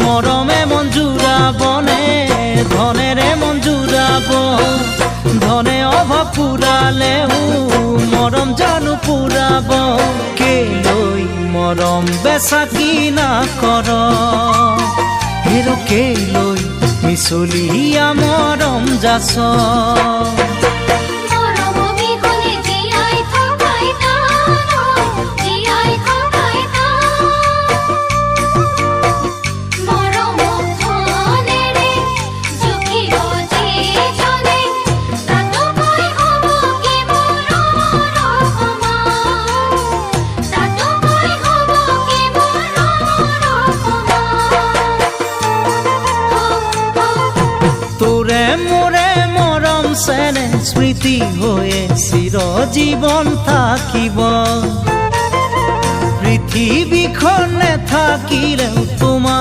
মৰমে মন জুৰাবনে ধনেৰে মন জুৰাব ধনে অভাৱ পুৰালেও মৰম জানো পুৰাব কেলৈ মৰম বেচা কিনা কৰ হেৰ কেলৈ মিছলিয়া মৰম যাচ তোৰে মোৰে মৰম চেনে স্মৃতি হৈয়ে চিৰজীৱন থাকিব পৃথিৱীখন নেথাকিলেও তোমাৰ